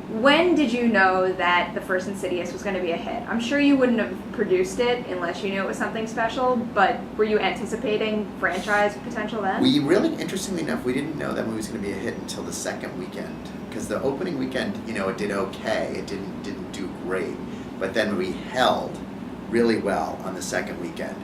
When did you know that the first Insidious was going to be a hit? I'm sure you wouldn't have produced it unless you knew it was something special, but were you anticipating franchise potential then? We really, interestingly enough, we didn't know that movie was going to be a hit until the second weekend. Because the opening weekend, it did okay. It didn't do great. But then we held really well on the second weekend.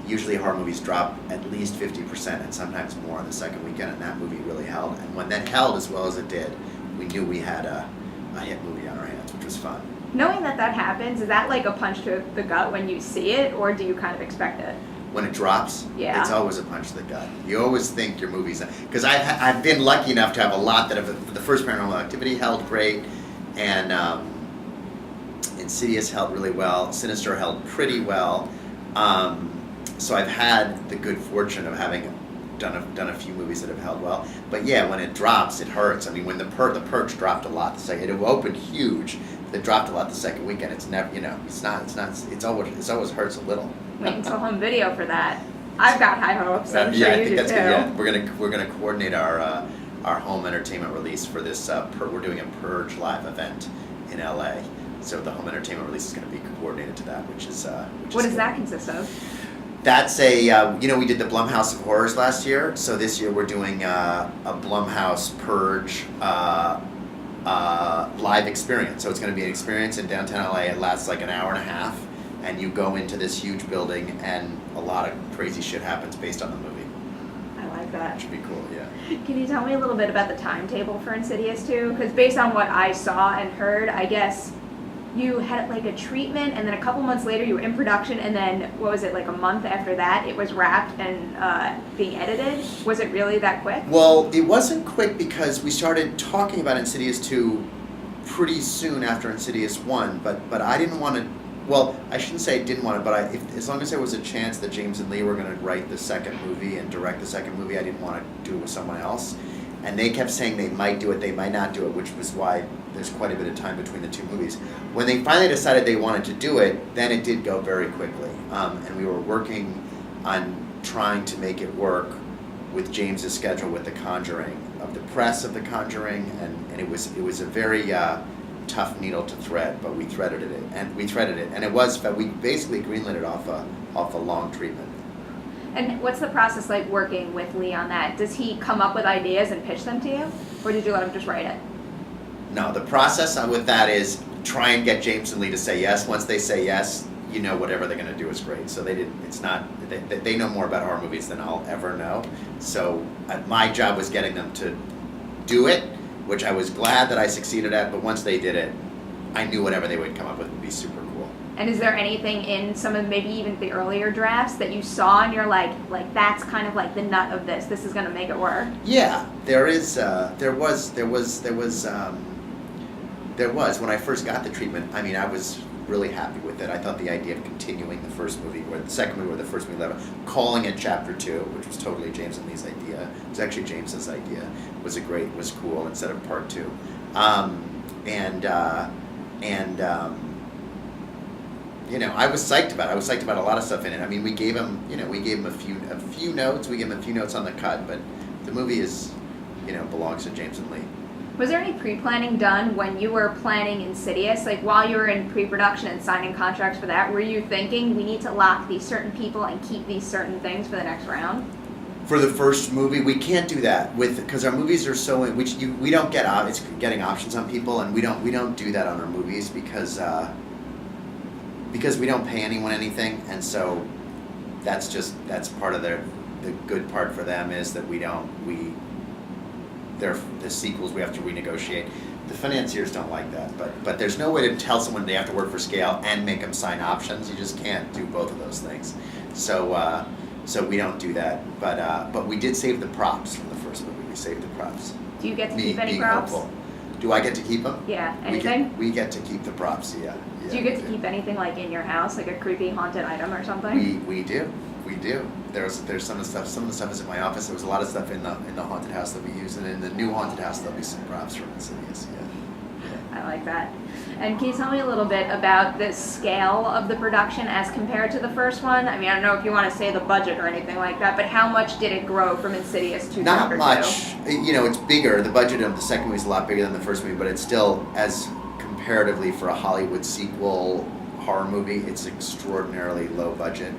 Usually horror movies drop at least 50% and sometimes more on the second weekend, and that movie really held. And when that held as well as it did, we knew we had a hit movie on our hands, which was fun. Knowing that happens, is that like a punch to the gut when you see it, or do you kind of expect it? When it drops, yeah, it's always a punch to the gut. You always think your movie's... Because I've been lucky enough to have a lot that have... The first Paranormal Activity held great, and Insidious held really well. Sinister held pretty well. So I've had the good fortune of having done a few movies that have held well. But yeah, when it drops, it hurts. I mean, when the Perch dropped a lot the second... It opened huge. It dropped a lot the second weekend. It's never... It's always hurts a little. Wait until home video for that. I've got high hopes. I'm sure you do too. Yeah, we're gonna coordinate our home entertainment release for this. We're doing a Purge live event in LA, so the home entertainment release is going to be coordinated to that, which is. What does that consist of? That's a we did the Blumhouse of Horrors last year, so this year we're doing a Blumhouse Purge live experience. So it's going to be an experience in downtown LA. It lasts like an hour and a half. And you go into this huge building, and a lot of crazy shit happens based on the movie. I like that. Which would be cool, yeah. Can you tell me a little bit about the timetable for Insidious 2? Because based on what I saw and heard, I guess you had like a treatment, and then a couple months later you were in production, and then, what was it, like a month after that, it was wrapped and being edited? Was it really that quick? Well, it wasn't quick because we started talking about Insidious 2 pretty soon after Insidious 1, but I didn't want to... Well, I shouldn't say I didn't want it, but as long as there was a chance that James and Lee were going to write the second movie and direct the second movie, I didn't want to do it with someone else. And they kept saying they might do it, they might not do it, which was why there's quite a bit of time between the two movies. When they finally decided they wanted to do it, then it did go very quickly. And we were working on trying to make it work with James's schedule with The Conjuring, of the press of The Conjuring, and it was a very... tough needle to thread, but we threaded it, and it was. We basically greenlit it off a long treatment. And what's the process like working with Lee on that? Does he come up with ideas and pitch them to you, or did you let him just write it? No, the process with that is try and get James and Lee to say yes. Once they say yes, whatever they're going to do is great. So they didn't. It's not. They know more about horror movies than I'll ever know. So my job was getting them to do it, which I was glad that I succeeded at, but once they did it, I knew whatever they would come up with would be super cool. And is there anything in some of maybe even the earlier drafts that you saw and you're like that's kind of like the nut of this is going to make it work? Yeah, there was when I first got the treatment. I mean, I was really happy with it. I thought the idea of continuing the first movie, or the second movie, or the first movie, calling it Chapter 2, which was totally James and Lee's idea. It was actually James's idea. Was cool instead of Part 2. I was psyched about it. I was psyched about a lot of stuff in it. I mean, we gave him a few notes. We gave him a few notes on the cut, but the movie belongs to James and Lee. Was there any pre-planning done when you were planning Insidious? Like while you were in pre-production and signing contracts for that, were you thinking we need to lock these certain people and keep these certain things for the next round? For the first movie, we can't do that because our movies are so we don't get it's getting options on people, and we don't do that on our movies because we don't pay anyone anything, and so that's part of the good part for them is that the sequels we have to renegotiate. The financiers don't like that, but there's no way to tell someone they have to work for scale and make them sign options. You just can't do both of those things. So we don't do that. But we did save the props from the first movie. We saved the props. Do you get to keep any props? Hopeful. Do I get to keep them? Yeah. Anything? We get to keep the props. Yeah. Do you get to keep anything like in your house, like a creepy haunted item or something? We do. There's some of the stuff. Some of the stuff is in my office. There was a lot of stuff in the haunted house that we use, and in the new haunted house there'll be some props from Insidious. Yeah. I like that. And can you tell me a little bit about the scale of the production as compared to the first one? I mean, I don't know if you want to say the budget or anything like that, but how much did it grow from Insidious 2 Not Chapter much. 2? You know, it's bigger. The budget of the second movie is a lot bigger than the first movie, but it's still, as comparatively for a Hollywood sequel horror movie, it's extraordinarily low budget.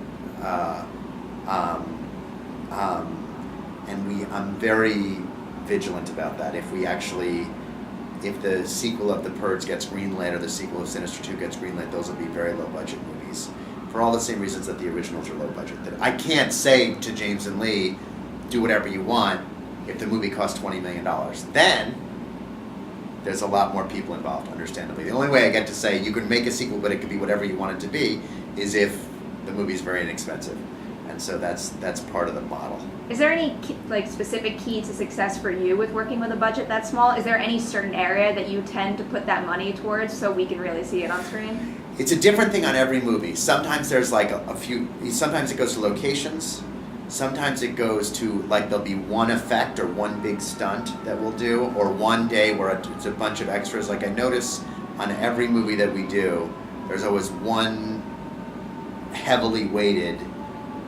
And I'm very vigilant about that. If the sequel of The Purge gets greenlit or the sequel of Sinister 2 gets greenlit, those will be very low budget movies. For all the same reasons that the originals are low budget. That I can't say to James and Lee, do whatever you want if the movie costs $20 million. Then there's a lot more people involved, understandably. The only way I get to say you can make a sequel but it could be whatever you want it to be is if the movie's very inexpensive. And so that's part of the model. Is there any specific key to success for you with working with a budget that small? Is there any certain area that you tend to put that money towards so we can really see it on screen? It's a different thing on every movie. Sometimes there's like a few, sometimes it goes to locations. Sometimes it goes to, like, there'll be one effect or one big stunt that we'll do, or one day where it's a bunch of extras. Like I notice on every movie that we do, there's always one heavily weighted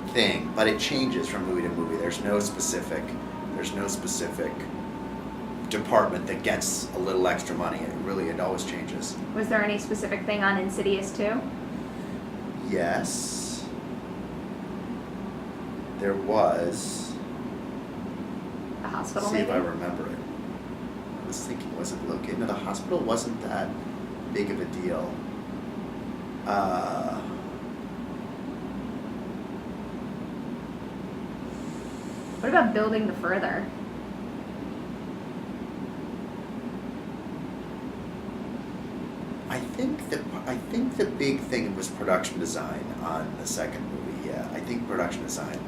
thing, but it changes from movie to movie. There's no specific department that gets a little extra money. It always changes. Was there any specific thing on Insidious 2? Yes. There was. The hospital, See maybe? if I remember it. I was thinking, was it located? No, the hospital wasn't that big of a deal. What about building the further? I think the big thing was production design on the second movie. Yeah, I think production design.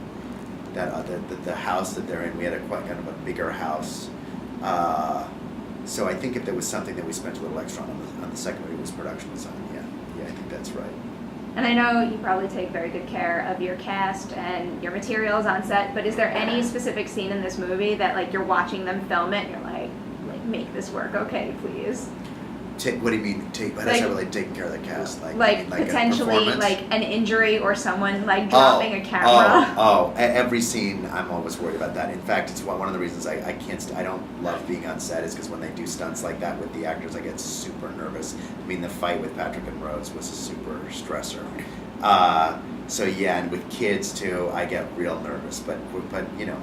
That the house that they're in, we had a quite kind of a bigger house. So I think if there was something that we spent a little extra on the second movie, it was production design. Yeah, I think that's right. And I know you probably take very good care of your cast and your materials on set, but is there any specific scene in this movie that you're watching them film it and you're like make this work, okay, please? What do you mean? How does that relate to taking care of the cast? Like potentially an injury or someone dropping a camera. Every scene, I'm always worried about that. In fact, it's one of the reasons I don't love being on set is because when they do stunts like that with the actors, I get super nervous. I mean, the fight with Patrick and Rose was a super stressor. So yeah, and with kids too, I get real nervous. But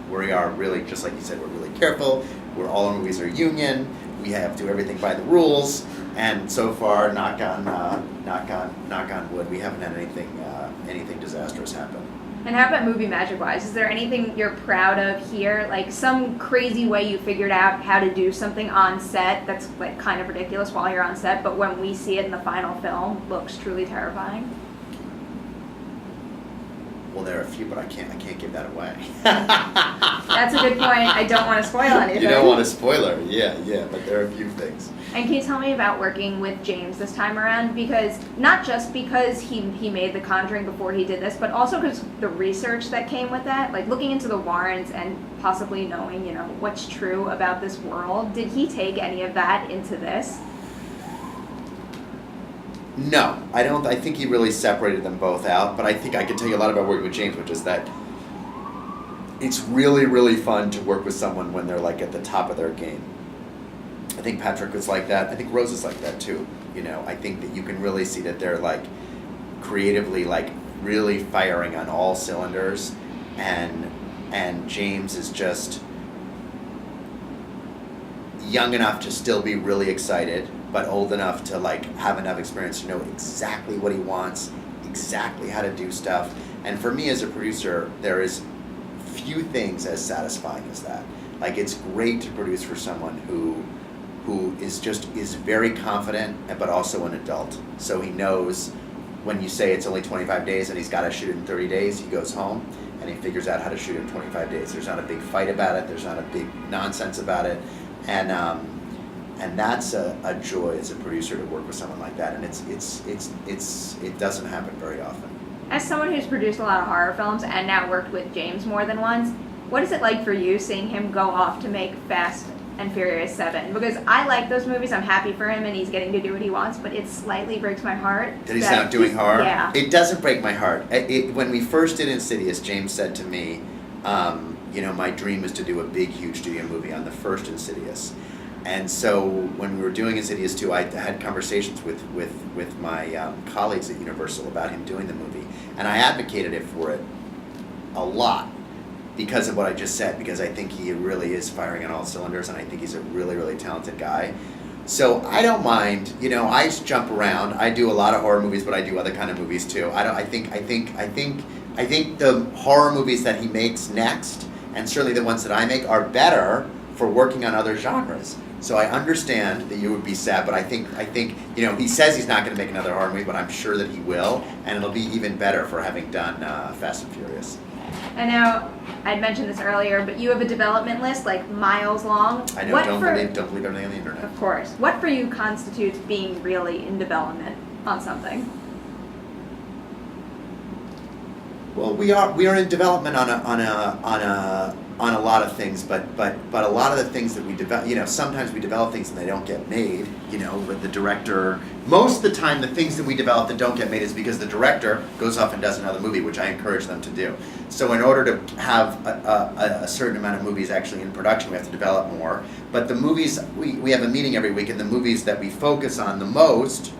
we are really, just like you said, we're really careful. All our movies are union. We have to do everything by the rules. And so far, knock on wood, we haven't had anything disastrous happen. And how about movie magic-wise? Is there anything you're proud of here? Like some crazy way you figured out how to do something on set that's kind of ridiculous while you're on set, but when we see it in the final film, looks truly terrifying? Well, there are a few, but I can't give that away. That's a good point. I don't want to spoil anything. You don't want a spoiler, yeah, but there are a few things. And can you tell me about working with James this time around? Because not just because he made The Conjuring before he did this, but also because the research that came with that, looking into the Warrens and possibly knowing, what's true about this world. Did he take any of that into this? No, I don't. I think he really separated them both out. But I think I can tell you a lot about working with James, which is that it's really, really fun to work with someone when they're at the top of their game. I think Patrick was like that. I think Rose is like that too. I think that you can really see that they're creatively really firing on all cylinders, and James is just young enough to still be really excited, but old enough to have enough experience to know exactly what he wants, exactly how to do stuff. And for me as a producer, there is few things as satisfying as that. It's great to produce for someone who is very confident, but also an adult. So he knows when you say it's only 25 days and he's got to shoot it in 30 days, he goes home and he figures out how to shoot it in 25 days. There's not a big fight about it. There's not a big nonsense about it. And that's a joy as a producer to work with someone like that. And it doesn't happen very often. As someone who's produced a lot of horror films and now worked with James more than once, what is it like for you seeing him go off to make Fast and Furious 7, because I like those movies. I'm happy for him and he's getting to do what he wants, but it slightly breaks my heart. That he's not doing horror? Yeah. It doesn't break my heart. When we first did Insidious, James said to me, my dream is to do a big, huge studio movie on the first Insidious. And so when we were doing Insidious 2, I had conversations with my colleagues at Universal about him doing the movie. And I advocated it for it a lot because of what I just said, because I think he really is firing on all cylinders, and I think he's a really, really talented guy. So I don't mind, I jump around. I do a lot of horror movies, but I do other kind of movies too. I think the horror movies that he makes next, and certainly the ones that I make, are better for working on other genres. So I understand that you would be sad, but I think he says he's not going to make another horror movie, but I'm sure that he will, and it'll be even better for having done Fast and Furious. I know I'd mentioned this earlier, but you have a development list like miles long. I know, don't believe everything on the internet. Of course. What for you constitutes being really in development on something? Well, we are in development on a lot of things, but a lot of the things that we develop, sometimes we develop things and they don't get made, with the director. Most of the time, the things that we develop that don't get made is because the director goes off and does another movie, which I encourage them to do. So in order to have a certain amount of movies actually in production, we have to develop more. But the movies, we have a meeting every week, and the movies that we focus on the most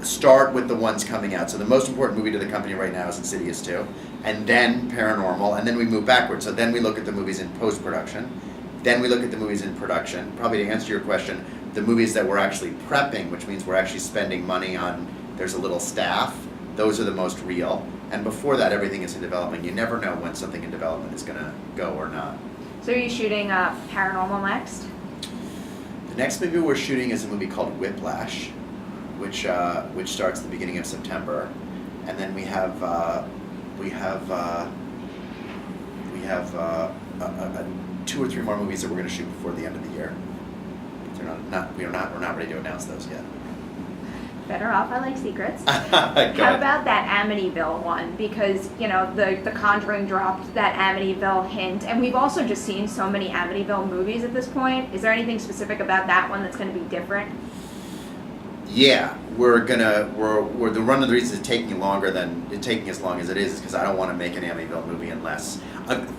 start with the ones coming out. So the most important movie to the company right now is Insidious 2, and then Paranormal, and then we move backwards. So then we look at the movies in post-production, then we look at the movies in production. Probably to answer your question, the movies that we're actually prepping, which means we're actually spending money on, there's a little staff, those are the most real. And before that, everything is in development. You never know when something in development is going to go or not. So are you shooting Paranormal next? The next movie we're shooting is a movie called Whiplash, which starts the beginning of September, and then we have 2 or 3 more movies that we're going to shoot before the end of the year. We're not ready to announce those yet. Better off, I like secrets. How about that Amityville one? Because, the Conjuring dropped that Amityville hint, and we've also just seen so many Amityville movies at this point. Is there anything specific about that one that's going to be different? Yeah, we're the one of the reasons it's taking as long as it is because I don't want to make an Amityville movie unless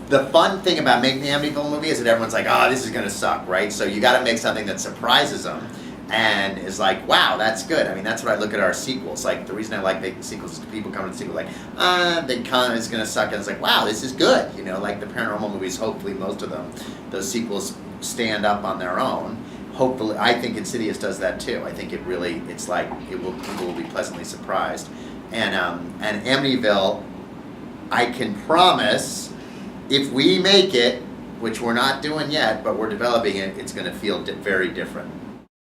the fun thing about making the Amityville movie is that everyone's like, oh, this is gonna suck, right? So you got to make something that surprises them and is like, wow, that's good. I mean, that's what I look at our sequels. Like the reason I like making sequels is people come to the sequel like, it's gonna suck, and it's like, wow, this is good. Like the paranormal movies. Hopefully, most of them, those sequels stand up on their own. Hopefully, I think Insidious does that too. I think people will be pleasantly surprised. And Amityville, I can promise, if we make it, which we're not doing yet, but we're developing it, it's going to feel very different.